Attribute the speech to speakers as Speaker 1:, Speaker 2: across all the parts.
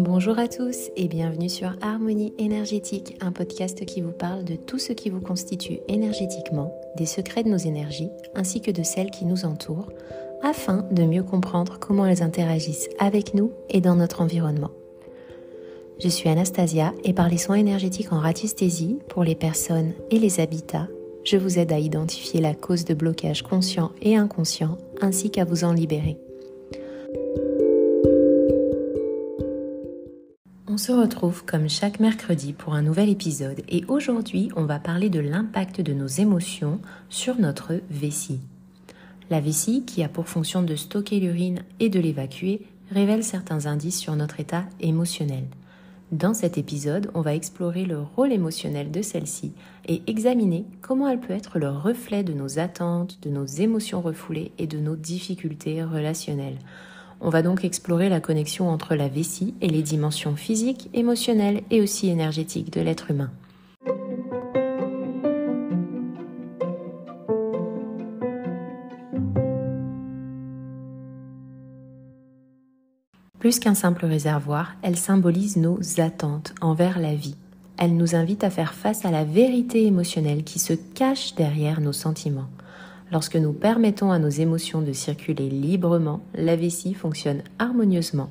Speaker 1: Bonjour à tous et bienvenue sur Harmonie énergétique, un podcast qui vous parle de tout ce qui vous constitue énergétiquement, des secrets de nos énergies ainsi que de celles qui nous entourent, afin de mieux comprendre comment elles interagissent avec nous et dans notre environnement. Je suis Anastasia et par les soins énergétiques en radiesthésie pour les personnes et les habitats, je vous aide à identifier la cause de blocage conscient et inconscient ainsi qu'à vous en libérer. On se retrouve comme chaque mercredi pour un nouvel épisode et aujourd'hui on va parler de l'impact de nos émotions sur notre vessie. La vessie, qui a pour fonction de stocker l'urine et de l'évacuer, révèle certains indices sur notre état émotionnel. Dans cet épisode, on va explorer le rôle émotionnel de celle-ci et examiner comment elle peut être le reflet de nos attentes, de nos émotions refoulées et de nos difficultés relationnelles. On va donc explorer la connexion entre la vessie et les dimensions physiques, émotionnelles et aussi énergétiques de l'être humain. Plus qu'un simple réservoir, elle symbolise nos attentes envers la vie. Elle nous invite à faire face à la vérité émotionnelle qui se cache derrière nos sentiments. Lorsque nous permettons à nos émotions de circuler librement, la vessie fonctionne harmonieusement.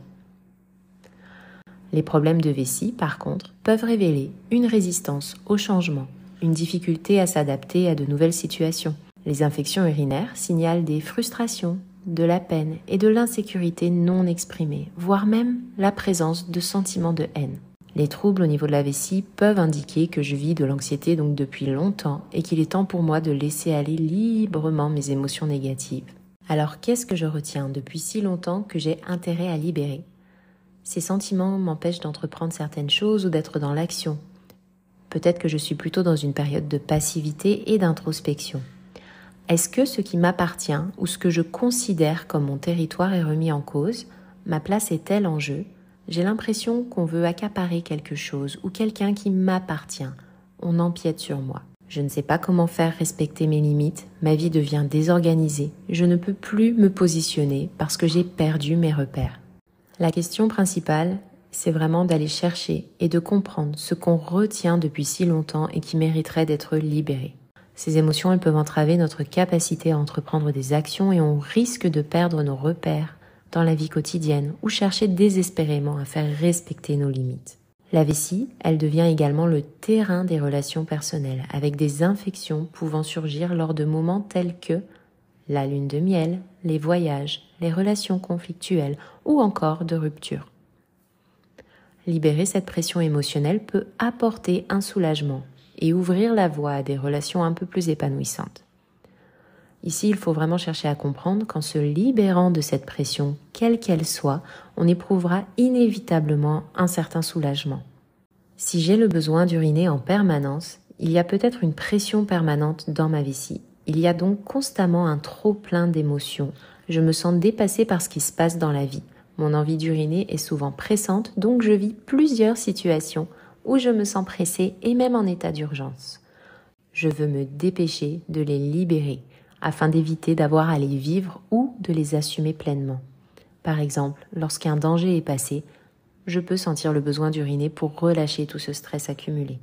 Speaker 1: Les problèmes de vessie, par contre, peuvent révéler une résistance au changement, une difficulté à s'adapter à de nouvelles situations. Les infections urinaires signalent des frustrations, de la peine et de l'insécurité non exprimée, voire même la présence de sentiments de haine. Les troubles au niveau de la vessie peuvent indiquer que je vis de l'anxiété donc depuis longtemps et qu'il est temps pour moi de laisser aller librement mes émotions négatives. Alors qu'est-ce que je retiens depuis si longtemps que j'ai intérêt à libérer ? Ces sentiments m'empêchent d'entreprendre certaines choses ou d'être dans l'action. Peut-être que je suis plutôt dans une période de passivité et d'introspection. Est-ce que ce qui m'appartient ou ce que je considère comme mon territoire est remis en cause ? Ma place est-elle en jeu ? J'ai l'impression qu'on veut accaparer quelque chose ou quelqu'un qui m'appartient. On empiète sur moi. Je ne sais pas comment faire respecter mes limites. Ma vie devient désorganisée. Je ne peux plus me positionner parce que j'ai perdu mes repères. La question principale, c'est vraiment d'aller chercher et de comprendre ce qu'on retient depuis si longtemps et qui mériterait d'être libéré. Ces émotions, elles peuvent entraver notre capacité à entreprendre des actions et on risque de perdre nos repères dans la vie quotidienne ou chercher désespérément à faire respecter nos limites. La vessie, elle devient également le terrain des relations personnelles avec des infections pouvant surgir lors de moments tels que la lune de miel, les voyages, les relations conflictuelles ou encore de rupture. Libérer cette pression émotionnelle peut apporter un soulagement et ouvrir la voie à des relations un peu plus épanouissantes. Ici, il faut vraiment chercher à comprendre qu'en se libérant de cette pression, quelle qu'elle soit, on éprouvera inévitablement un certain soulagement. Si j'ai le besoin d'uriner en permanence, il y a peut-être une pression permanente dans ma vessie. Il y a donc constamment un trop-plein d'émotions. Je me sens dépassée par ce qui se passe dans la vie. Mon envie d'uriner est souvent pressante, donc je vis plusieurs situations où je me sens pressée et même en état d'urgence. Je veux me dépêcher de les libérer, afin d'éviter d'avoir à les vivre ou de les assumer pleinement. Par exemple, lorsqu'un danger est passé, je peux sentir le besoin d'uriner pour relâcher tout ce stress accumulé.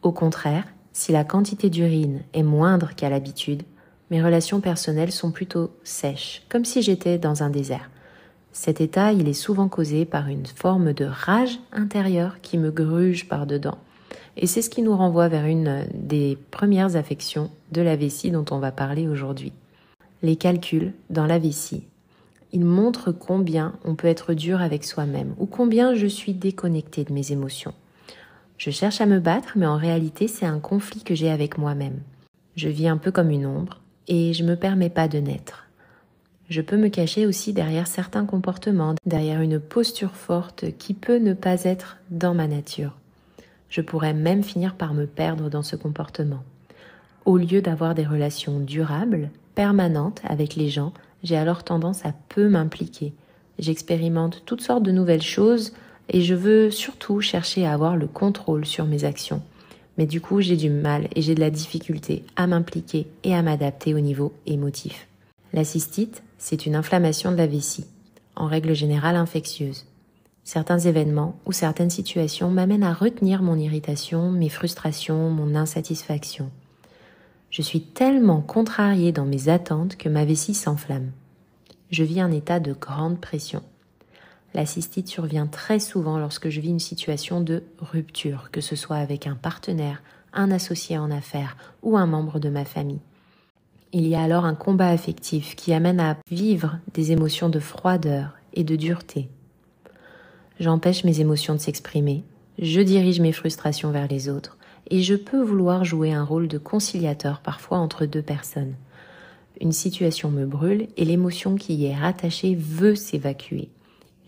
Speaker 1: Au contraire, si la quantité d'urine est moindre qu'à l'habitude, mes relations personnelles sont plutôt sèches, comme si j'étais dans un désert. Cet état, il est souvent causé par une forme de rage intérieure qui me gruge par dedans. Et c'est ce qui nous renvoie vers une des premières affections de la vessie dont on va parler aujourd'hui. Les calculs dans la vessie. Ils montrent combien on peut être dur avec soi-même ou combien je suis déconnectée de mes émotions. Je cherche à me battre, mais en réalité, c'est un conflit que j'ai avec moi-même. Je vis un peu comme une ombre et je ne me permets pas de naître. Je peux me cacher aussi derrière certains comportements, derrière une posture forte qui peut ne pas être dans ma nature. Je pourrais même finir par me perdre dans ce comportement. Au lieu d'avoir des relations durables, permanentes avec les gens, j'ai alors tendance à peu m'impliquer. J'expérimente toutes sortes de nouvelles choses et je veux surtout chercher à avoir le contrôle sur mes actions. Mais du coup, j'ai du mal et j'ai de la difficulté à m'impliquer et à m'adapter au niveau émotif. La cystite, c'est une inflammation de la vessie, en règle générale infectieuse. Certains événements ou certaines situations m'amènent à retenir mon irritation, mes frustrations, mon insatisfaction. Je suis tellement contrariée dans mes attentes que ma vessie s'enflamme. Je vis un état de grande pression. La cystite survient très souvent lorsque je vis une situation de rupture, que ce soit avec un partenaire, un associé en affaires ou un membre de ma famille. Il y a alors un combat affectif qui amène à vivre des émotions de froideur et de dureté. J'empêche mes émotions de s'exprimer, je dirige mes frustrations vers les autres et je peux vouloir jouer un rôle de conciliateur parfois entre deux personnes. Une situation me brûle et l'émotion qui y est rattachée veut s'évacuer.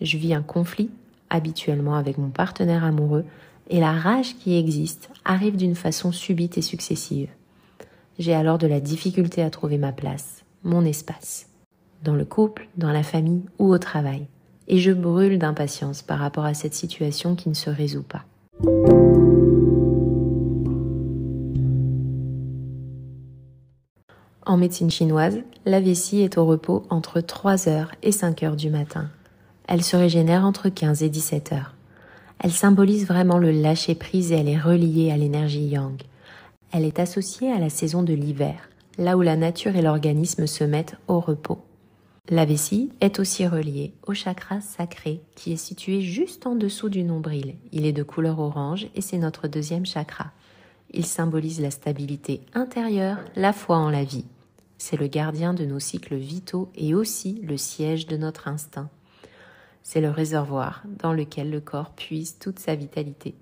Speaker 1: Je vis un conflit, habituellement avec mon partenaire amoureux, et la rage qui existe arrive d'une façon subite et successive. J'ai alors de la difficulté à trouver ma place, mon espace, dans le couple, dans la famille ou au travail. Et je brûle d'impatience par rapport à cette situation qui ne se résout pas. En médecine chinoise, la vessie est au repos entre 3h et 5h du matin. Elle se régénère entre 15 et 17h. Elle symbolise vraiment le lâcher-prise et elle est reliée à l'énergie yang. Elle est associée à la saison de l'hiver, là où la nature et l'organisme se mettent au repos. La vessie est aussi reliée au chakra sacré qui est situé juste en dessous du nombril. Il est de couleur orange et c'est notre deuxième chakra. Il symbolise la stabilité intérieure, la foi en la vie. C'est le gardien de nos cycles vitaux et aussi le siège de notre instinct. C'est le réservoir dans lequel le corps puise toute sa vitalité.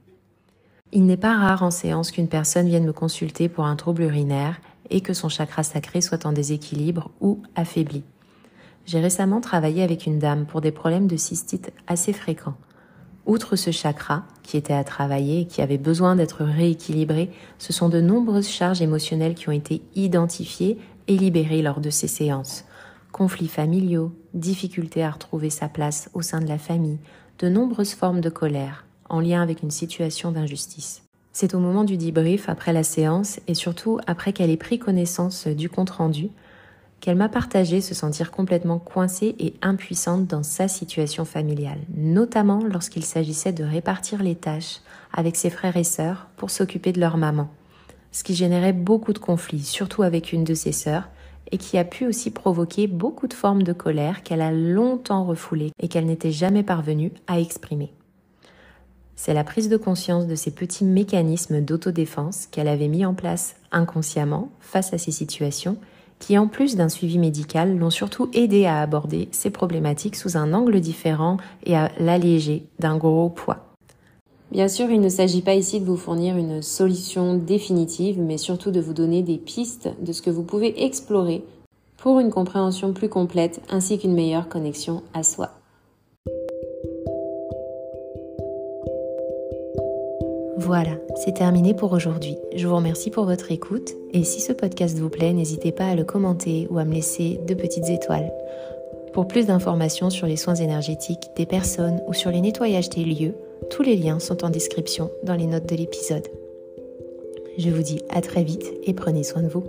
Speaker 1: Il n'est pas rare en séance qu'une personne vienne me consulter pour un trouble urinaire et que son chakra sacré soit en déséquilibre ou affaibli. J'ai récemment travaillé avec une dame pour des problèmes de cystite assez fréquents. Outre ce chakra, qui était à travailler et qui avait besoin d'être rééquilibré, ce sont de nombreuses charges émotionnelles qui ont été identifiées et libérées lors de ces séances. Conflits familiaux, difficultés à retrouver sa place au sein de la famille, de nombreuses formes de colère, en lien avec une situation d'injustice. C'est au moment du débrief après la séance et surtout après qu'elle ait pris connaissance du compte-rendu qu'elle m'a partagé se sentir complètement coincée et impuissante dans sa situation familiale, notamment lorsqu'il s'agissait de répartir les tâches avec ses frères et sœurs pour s'occuper de leur maman, ce qui générait beaucoup de conflits, surtout avec une de ses sœurs, et qui a pu aussi provoquer beaucoup de formes de colère qu'elle a longtemps refoulées et qu'elle n'était jamais parvenue à exprimer. C'est la prise de conscience de ces petits mécanismes d'autodéfense qu'elle avait mis en place inconsciemment face à ces situations qui, en plus d'un suivi médical, l'ont surtout aidé à aborder ces problématiques sous un angle différent et à l'alléger d'un gros poids. Bien sûr, il ne s'agit pas ici de vous fournir une solution définitive, mais surtout de vous donner des pistes de ce que vous pouvez explorer pour une compréhension plus complète ainsi qu'une meilleure connexion à soi. Voilà, c'est terminé pour aujourd'hui. Je vous remercie pour votre écoute et si ce podcast vous plaît, n'hésitez pas à le commenter ou à me laisser de petites étoiles. Pour plus d'informations sur les soins énergétiques des personnes ou sur les nettoyages des lieux, tous les liens sont en description dans les notes de l'épisode. Je vous dis à très vite et prenez soin de vous.